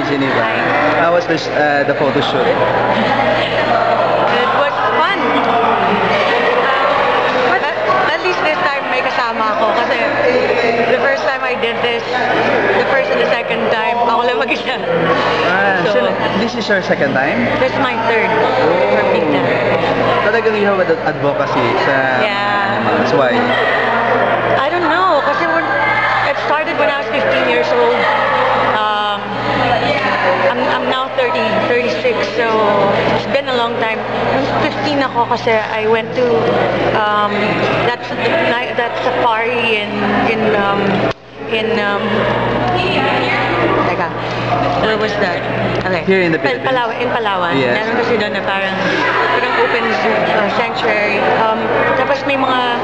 Geneva. How was the photo shoot? It was fun. At least this time may kasama ako kasi the first time I did this, the first and the second time, ako lang mag-isa. So this is your second time? This is my third for Pita. Talagang you have advocacy sa... Yeah. That's why. I don't know, kasi it started when I was 15 years old. I'm now 36, so it's been a long time. Nung 15 ako kasi I went to that safari teka, where was that? Okay. Here in the Philippines? In Palawan. Yes. Meron kasi doon na parang open sanctuary. Tapos may mga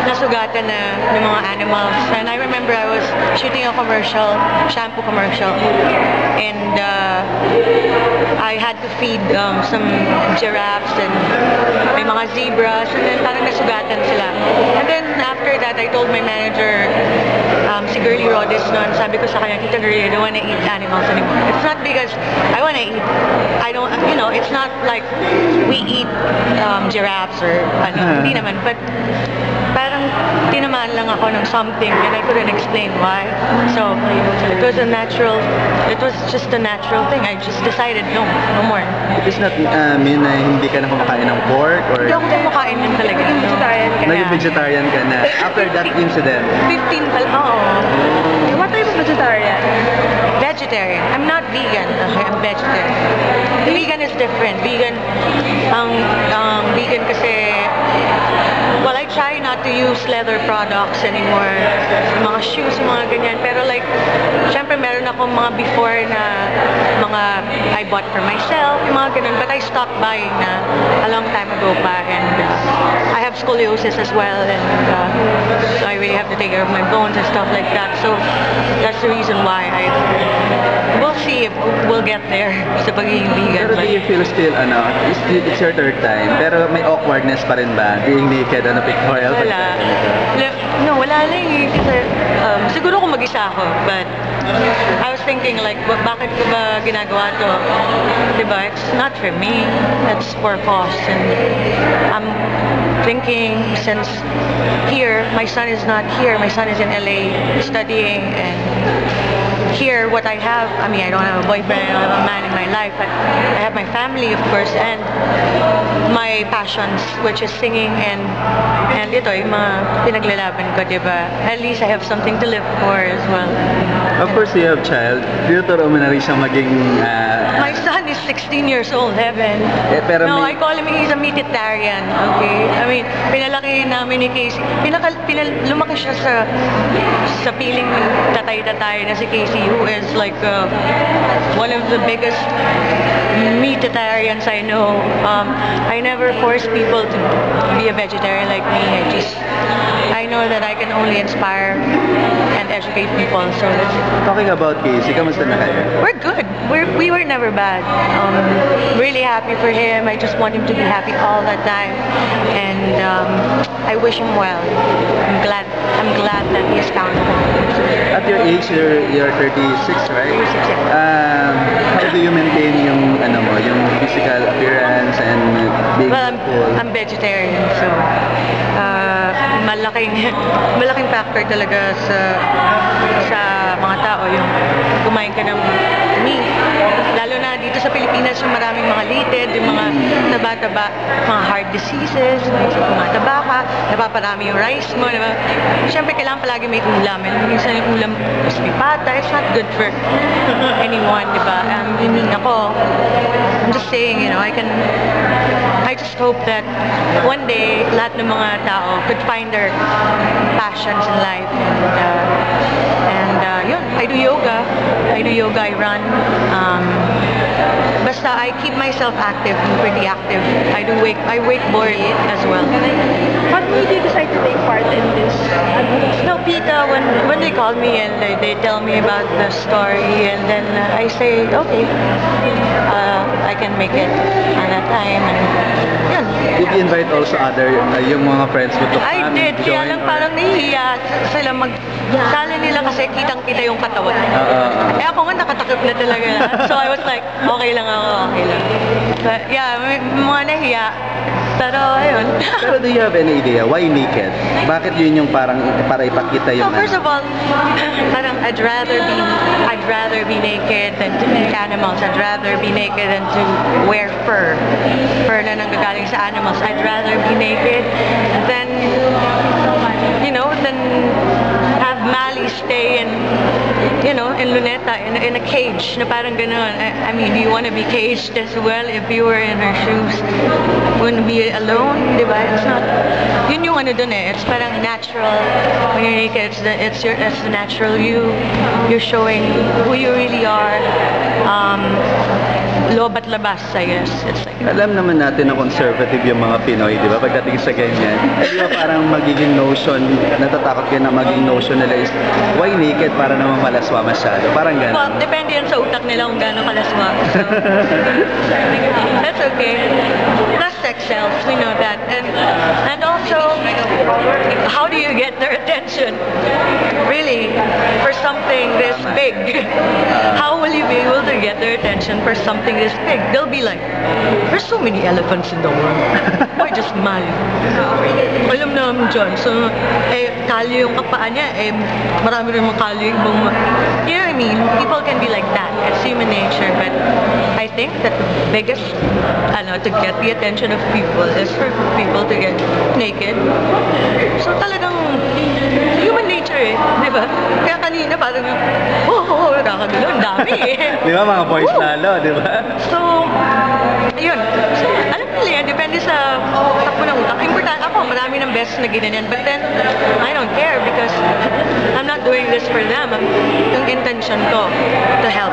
nasugatan na ng mga animals. And I remember I was shooting a commercial, shampoo commercial. And I had to feed some giraffes and may mga zebras. And then parang nasugatan sila. And then after that, I told my manager, si Girlie Rodis noon, sabi ko sa kanya, Tita Girlie, I don't want to eat animals anymore. It's not because I want to eat. I don't, you know, it's not like we eat giraffes or ano, hindi naman. But parang tinamaan lang ako ng something and I couldn't explain why. So it was just a natural thing. I just decided no more. It does not mean na hindi ka na kumakain ng pork or... Hindi ako kumakain din talaga. Vegetarian ka na. Naging vegetarian ka na after that incident. 15 pa lang. Oo. What type of vegetarian? Vegetarian. I'm not vegan. I'm vegetarian. Vegan is different. Vegan kasi, well, I try not to use leather products anymore. Mga shoes, mga ganyan. Pero like, syempre meron akong mga before na mga I bought for myself, mga ganun. But I stopped buying na a long time ago pa. And I have scoliosis as well. And so I really have to take care of my bones and stuff like that. So that's the reason why we'll see if we'll get there sa pagiging vegan. Pero do you feel still, it's your third time, pero may awkwardness pa rin ba? Being naked on a pictorial? Wala. No, wala lang eh. Kasi, siguro kung mag-isa ako, but I was thinking like, bakit ko ba ginagawa to? Diba? It's not for me. It's for cause. And I'm thinking since here, my son is not here. My son is in LA studying, and here, what I have, I mean, I don't have a boyfriend, I don't have a man in my life, but I have my family, of course, and my passions, which is singing, and ito, yung mga pinaglalaban ko, diba? At least I have something to live for as well. Of course, you have child. Tinuturo mo na rin siyang maging... My son is 16 years old, Heaven. Pero no, I call him, he's a meatitarian, okay? I mean, pinalaki namin ni Casey. Lumaki siya sa piling tatay-tatay na si Casey, who is like one of the biggest meatitarians I know. I never force people to be a vegetarian like me. I know that I can only inspire and educate people. So talking about Casey, kamusta na kayo? we're good. We were never bad. Really happy for him. I just want him to be happy all the time, and I wish him well. I'm glad that he has found home. At your age, you're 36, right? 36, yeah. How do you maintain yung yung physical appearance and being cool? I'm vegetarian, so malaking factor talaga sa mga tao yung kumain ka ng meat. Lalo na dito sa Pilipinas, yung maraming mga litid, yung mga taba-taba, mga heart diseases, tumataba ka, napaparami yung rice mo, diba? Siyempre, kailangan palagi may ulam. And minsan yung ulam, mas may pata, it's not good for anyone, diba? I'm just saying, I just hope that one day, lahat ng mga tao could find their passions in life. And yun, I do yoga, I run. Basta I keep myself active and pretty active. I wakeboard as well. What made you decide to take part in this? No, Pita, when they call me and they tell me about the story, and then I say, okay, I can make it at that time, and yun. Did you invite also other, yung mga friends mo to come? I did, kaya lang parang nahihiya sila Kala nila kasi kitang-kita yung katawan. Eh ako nga nakatakip na talaga. So I was like, okay lang ako, okay lang. But yeah, may mga nahiya. Pero ayun. Pero do you have any idea why naked? Bakit yun yung parang para ipakita So yung first of all, parang I'd rather be naked than to eat animals. I'd rather be naked than to wear fur. Fur na nanggagaling sa animals. I'd rather be naked than, than have Mali stay in Luneta in a cage na parang gano'n. I mean, do you want to be caged as well if you were in her shoes? Wouldn't be alone, di ba? It's not, yun yung ano dun eh. It's parang natural. When you're naked, it's the natural you. You're showing who you really are. Loob at labas, I guess. It's like, alam naman natin na conservative yung mga Pinoy, di ba? Pagdating sa ganyan. Di ba parang magiging notion, natatakot kayo na maging notion nila is, why naked? Para naman malaswa masyado. Parang gano'n. well, depende yan sa utak nila kung gaano kalaswa. So, that's okay. That's sex sells, we know that. And also, how do you get their attention? Really, for something this big. How will you be able to get their attention for something this big? They'll be like, there's so many elephants in the world. Why just Mali? Alam namin dyan. So, kalyo yung kapaan niya, marami rin mga kalyo yung ibang you know what I mean? People can be like that. It's human nature. But I think that the biggest, to get the attention of people is for people to get naked. So talagang human nature eh. Di ba? Kaya kanina parang, nakakagulo, ang dami eh. Di ba mga boys lalo, di ba? So, yun. So, alam nila yan, depende sa takbo ng utak. Importante ako, marami ng beses na ginanyan. But then, I don't care because I'm not doing this for them. Yung intention ko, to help.